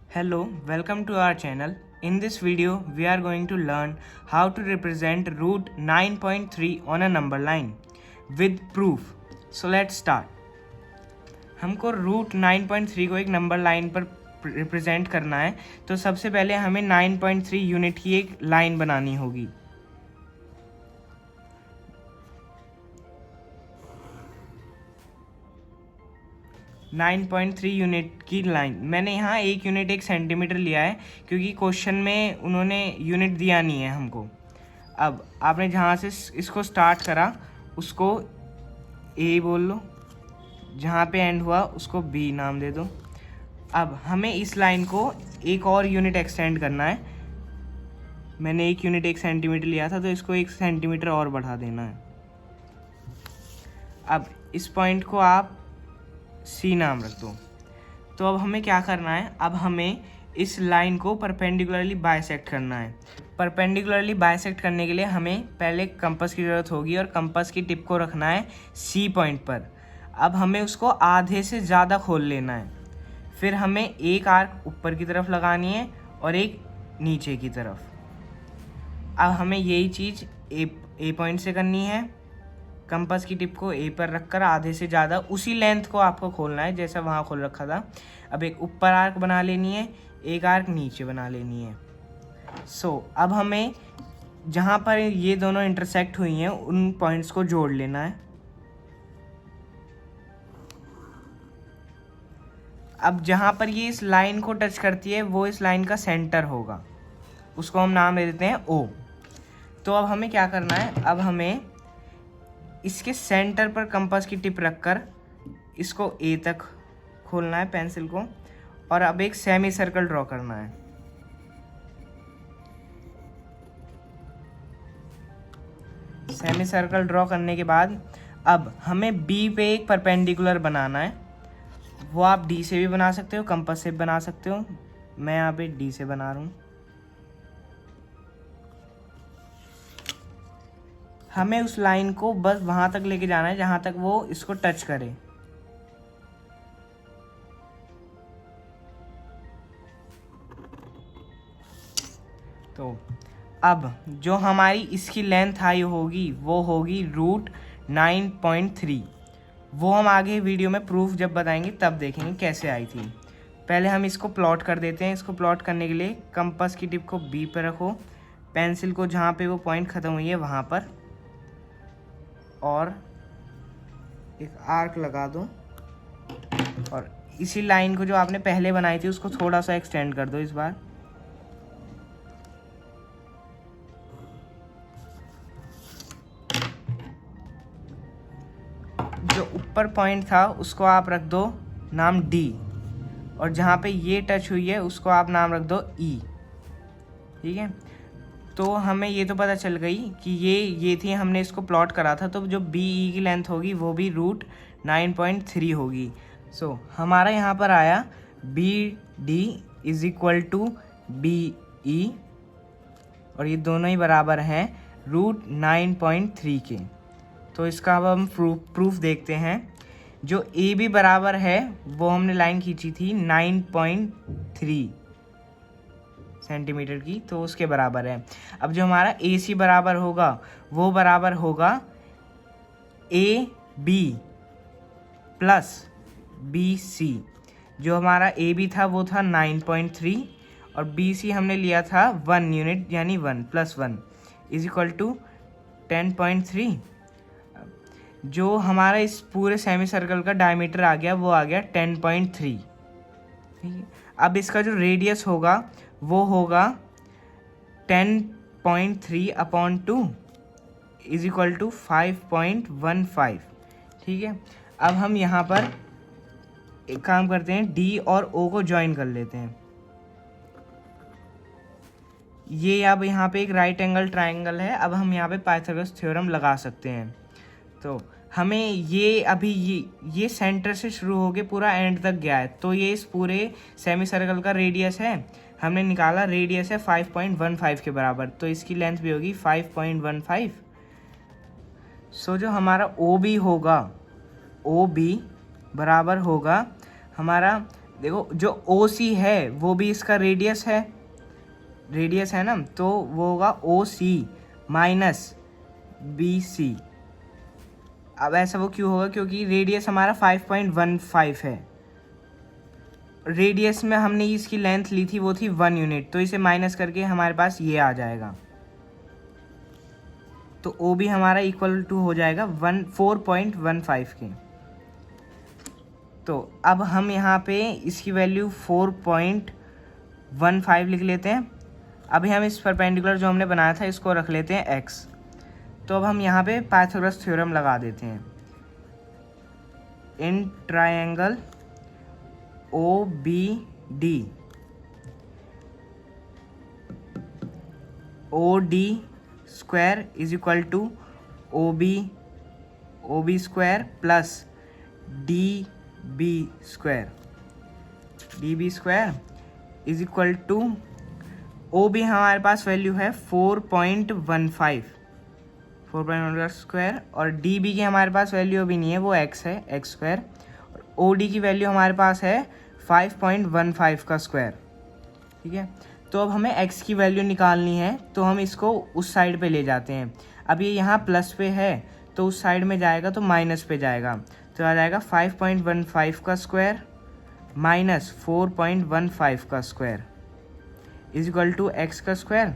Hello, welcome to our channel. In this video, we are going to learn how to represent root 9.3 on a number line with proof. So let's start. हमको root 9.3 को एक number line पर represent करना है, तो सबसे पहले हमें 9.3 यूनिट की एक लाइन बनानी होगी। नाइन 9.3 यूनिट की लाइन, मैंने यहाँ 1 यूनिट 1 सेंटीमीटर लिया है क्योंकि क्वेश्चन में उन्होंने यूनिट दिया नहीं है हमको। अब आपने जहाँ से इसको स्टार्ट करा उसको ए बोल लो, जहाँ पे एंड हुआ उसको बी नाम दे दो। अब हमें इस लाइन को एक और यूनिट एक्सटेंड करना है। मैंने 1 यूनिट 1 सेंटीमीटर लिया था, तो इसको 1 सेंटीमीटर और बढ़ा देना है। अब इस पॉइंट को आप सी नाम रख दो। तो अब हमें क्या करना है, अब हमें इस लाइन को परपेंडिकुलरली बाइसेक्ट करना है। परपेंडिकुलरली बाइसेक्ट करने के लिए हमें पहले कंपास की ज़रूरत होगी और कंपास की टिप को रखना है सी पॉइंट पर। अब हमें उसको आधे से ज़्यादा खोल लेना है। फिर हमें एक आर्क ऊपर की तरफ लगानी है और एक नीचे की तरफ। अब हमें यही चीज़ ए पॉइंट से करनी है। कंपास की टिप को ए पर रखकर आधे से ज़्यादा उसी लेंथ को आपको खोलना है जैसा वहाँ खोल रखा था। अब एक ऊपर आर्क बना लेनी है, एक आर्क नीचे बना लेनी है। अब हमें जहाँ पर ये दोनों इंटरसेक्ट हुई हैं उन पॉइंट्स को जोड़ लेना है। अब जहाँ पर ये इस लाइन को टच करती है वो इस लाइन का सेंटर होगा, उसको हम नाम दे देते हैं ओ। तो अब हमें क्या करना है, अब हमें इसके सेंटर पर कंपास की टिप रखकर इसको ए तक खोलना है पेंसिल को, और अब एक सेमी सर्कल ड्रॉ करना है। सेमी सर्कल ड्रॉ करने के बाद अब हमें बी पे एक परपेंडिकुलर बनाना है। वो आप डी से भी बना सकते हो, कंपास से भी बना सकते हो। मैं यहाँ पे डी से बना रहा हूँ। हमें उस लाइन को बस वहाँ तक लेके जाना है जहाँ तक वो इसको टच करे। तो अब जो हमारी इसकी लेंथ आई होगी वो होगी रूट 9.3। वो हम आगे वीडियो में प्रूफ जब बताएंगे तब देखेंगे कैसे आई थी। पहले हम इसको प्लॉट कर देते हैं। इसको प्लॉट करने के लिए कंपास की टिप को बी पर रखो, पेंसिल को जहाँ पे वो पॉइंट ख़त्म हुई है वहाँ पर, और एक आर्क लगा दो। और इसी लाइन को जो आपने पहले बनाई थी उसको थोड़ा सा एक्सटेंड कर दो इस बार। जो ऊपर पॉइंट था उसको आप रख दो नाम डी, और जहाँ पे ये टच हुई है उसको आप नाम रख दो ई। ठीक है, तो हमें ये तो पता चल गई कि ये थी, हमने इसको प्लॉट करा था। तो जो बी ई की लेंथ होगी वो भी रूट 9.3 होगी। हमारा यहाँ पर आया B D is equal to B E, और ये दोनों ही बराबर हैं रूट 9.3 के। तो इसका अब हम प्रूफ देखते हैं। जो ए भी बराबर है वो हमने लाइन खींची थी 9.3 सेंटीमीटर की, तो उसके बराबर है। अब जो हमारा ए सी बराबर होगा वो बराबर होगा A B plus B C. जो हमारा ए बी था वो था 9.3 और बी सी हमने लिया था 1 यूनिट, यानी 1 + 1 इज इक्वल टू 10.3। जो हमारा इस पूरे सेमी सर्कल का डायमीटर आ गया वो आ गया 10.3। ठीक है, अब इसका जो रेडियस होगा वो होगा 10.3/2 इज इक्वल टू 5.15। ठीक है, अब हम यहाँ पर एक काम करते हैं, डी और ओ को ज्वाइन कर लेते हैं। ये अब यहाँ पे एक राइट एंगल ट्रायंगल है। अब हम यहाँ पे पाइथागोरस थ्योरम लगा सकते हैं। तो हमें ये अभी ये सेंटर से शुरू होके पूरा एंड तक गया है, तो ये इस पूरे सेमी सर्कल का रेडियस है। हमने निकाला, रेडियस है 5.15 के बराबर, तो इसकी लेंथ भी होगी 5.15। सो जो हमारा ओ बी होगा, ओ बी बराबर होगा हमारा, देखो जो ओ सी है वो भी इसका रेडियस है ना, तो वो होगा ओ सी माइनस बी सी। अब ऐसा वो क्यों होगा, क्योंकि रेडियस हमारा 5.15 है। रेडियस में हमने इसकी लेंथ ली थी, वो थी 1 यूनिट, तो इसे माइनस करके हमारे पास ये आ जाएगा। तो ओ भी हमारा इक्वल टू हो जाएगा 4.15 के। तो अब हम यहाँ पे इसकी वैल्यू 4.15 लिख लेते हैं। अभी हम इस परपेंडिकुलर जो हमने बनाया था इसको रख लेते हैं x। तो अब हम यहाँ पे पाइथागोरस थ्योरम लगा देते हैं। In triangle O B D, O D square is equal to O B square plus D B square is equal to, O B हमारे पास वैल्यू है 4.15 स्क्वायर, और डी बी की हमारे पास वैल्यू अभी नहीं है, वो x है, x स्क्वायर। और ओ डी की वैल्यू हमारे पास है 5.15 का स्क्वायर। ठीक है, तो अब हमें x की वैल्यू निकालनी है, तो हम इसको उस साइड पे ले जाते हैं। अब ये यहाँ प्लस पे है तो उस साइड में जाएगा तो माइनस पे जाएगा, तो आ जाएगा 5.15 का स्क्वायर माइनस 4.15 का square is equal to X का स्क्वायर।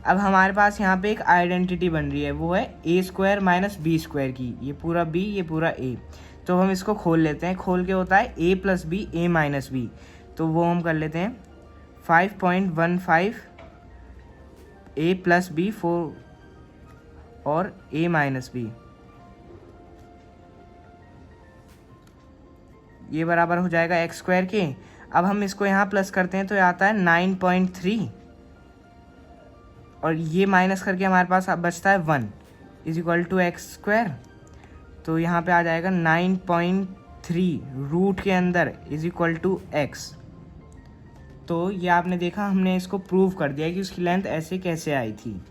अब हमारे पास यहाँ पे एक आइडेंटिटी बन रही है, वो है A square minus B square की, ये पूरा बी ये पूरा ए। तो हम इसको खोल लेते हैं, खोल के होता है A plus B A minus B, तो वो हम कर लेते हैं 5.15 ए प्लस बी 4 और ए माइनस बी, ये बराबर हो जाएगा एक्स स्क्वायर के। अब हम इसको यहाँ प्लस करते हैं तो ये आता है 9.3, और ये माइनस करके हमारे पास अब बचता है 1 is equal to x square. तो यहाँ पे आ जाएगा 9.3 रूट के अंदर इज इक्वल टू एक्स। तो ये आपने देखा, हमने इसको प्रूव कर दिया कि उसकी लेंथ ऐसे कैसे आई थी।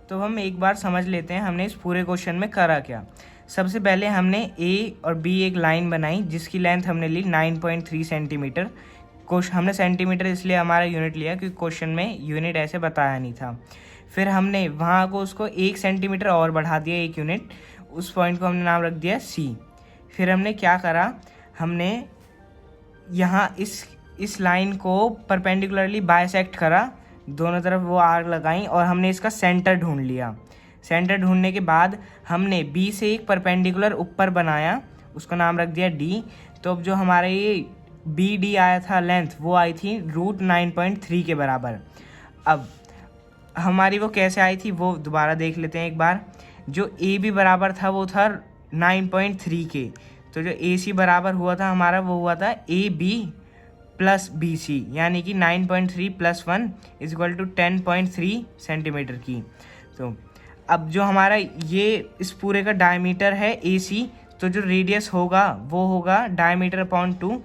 तो हम एक बार समझ लेते हैं हमने इस पूरे क्वेश्चन में करा क्या। सबसे पहले हमने ए और बी एक लाइन बनाई जिसकी लेंथ हमने ली 9.3 सेंटीमीटर। हमने सेंटीमीटर इसलिए हमारा यूनिट लिया क्योंकि क्वेश्चन में यूनिट ऐसे बताया नहीं था। फिर हमने वहाँ को उसको 1 सेंटीमीटर और बढ़ा दिया, 1 यूनिट, उस पॉइंट को हमने नाम रख दिया सी। फिर हमने क्या करा, हमने यहाँ इस लाइन को परपेंडिकुलरली बाइसेक्ट करा, दोनों तरफ वो आर्क लगाई और हमने इसका सेंटर ढूंढ लिया। सेंटर ढूंढने के बाद हमने बी से एक परपेंडिकुलर ऊपर बनाया, उसका नाम रख दिया डी। तो अब जो हमारा ये बी डी आया था लेंथ, वो आई थी रूट 9.3 के बराबर। अब हमारी वो कैसे आई थी वो दोबारा देख लेते हैं एक बार। जो ए बी बराबर था वो था 9.3 के, तो जो ए सी बराबर हुआ था हमारा वो हुआ था A B plus B C, यानी कि 9.3 plus 1 is equal to 10.3 centimetre की। तो अब जो हमारा ये इस पूरे का डायमीटर है ए सी, तो जो रेडियस होगा वो होगा डायमीटर अपॉन 2।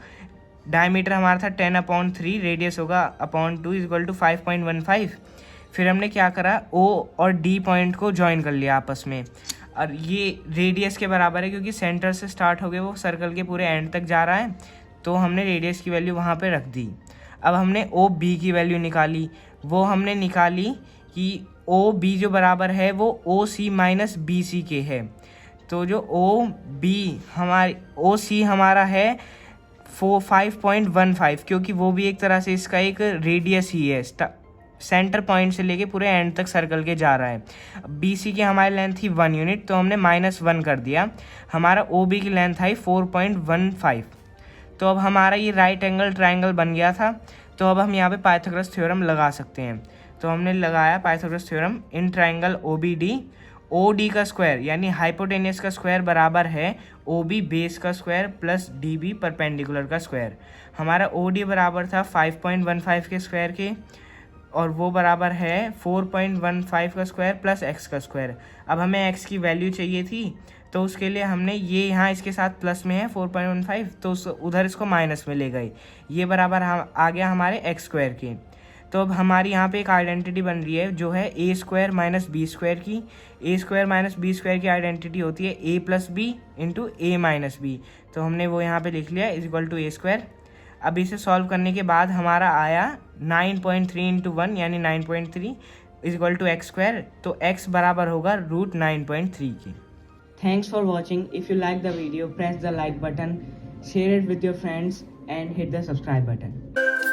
डायमीटर हमारा था 10/3, रेडियस होगा अपॉन 2 इज इक्वल टू 5.15। फिर हमने क्या करा, ओ और डी पॉइंट को ज्वाइन कर लिया आपस में, और ये रेडियस के बराबर है क्योंकि सेंटर से स्टार्ट हो गए वो सर्कल के पूरे एंड तक जा रहा है, तो हमने रेडियस की वैल्यू वहाँ पे रख दी। अब हमने ओ बी की वैल्यू निकाली, वो हमने निकाली कि ओ बी जो बराबर है वो ओ सी माइनस बी सी के है। तो जो ओ सी हमारा है 5.15, क्योंकि वो भी एक तरह से इसका एक रेडियस ही है, सेंटर पॉइंट से लेके पूरे एंड तक सर्कल के जा रहा है। बी सी की हमारी लेंथ थी 1 यूनिट, तो हमने -1 कर दिया। हमारा ओ बी की लेंथ आई 4.15। तो अब हमारा ये राइट एंगल ट्रायंगल बन गया था। तो अब हम यहाँ पे पाइथागोरस थ्योरम लगा सकते हैं। तो हमने लगाया Pythagoras theorem in triangle O B D. O D का स्क्वायर यानी हाइपोटेनियस का स्क्वायर बराबर है ओ बी बेस का square plus D B perpendicular का स्क्वायर। हमारा ओ डी बराबर था 5.15 के स्क्वायर के, और वो बराबर है 4.15 का स्क्वायर प्लस एक्स का स्क्वायर। अब हमें एक्स की वैल्यू चाहिए थी, तो उसके लिए हमने ये यहाँ इसके साथ प्लस में है 4.15, तो उधर इसको माइनस में ले गए, ये बराबर आ गया हमारे एक्स स्क्वायर के। तो अब हमारी यहाँ पे एक आइडेंटिटी बन रही है जो है A square minus B square की। A square minus B square की आइडेंटिटी होती है A plus B into A minus B. तो हमने वो यहाँ पे लिख लिया is equal to A square. अब इसे सॉल्व करने के बाद हमारा आया 9.3 इंटू 1 यानी 9.3 is equal to x square. तो एक्स बराबर होगा रूट 9.3 की। Thanks for watching. If you like the video press the like button, share it with your friends and hit the subscribe button.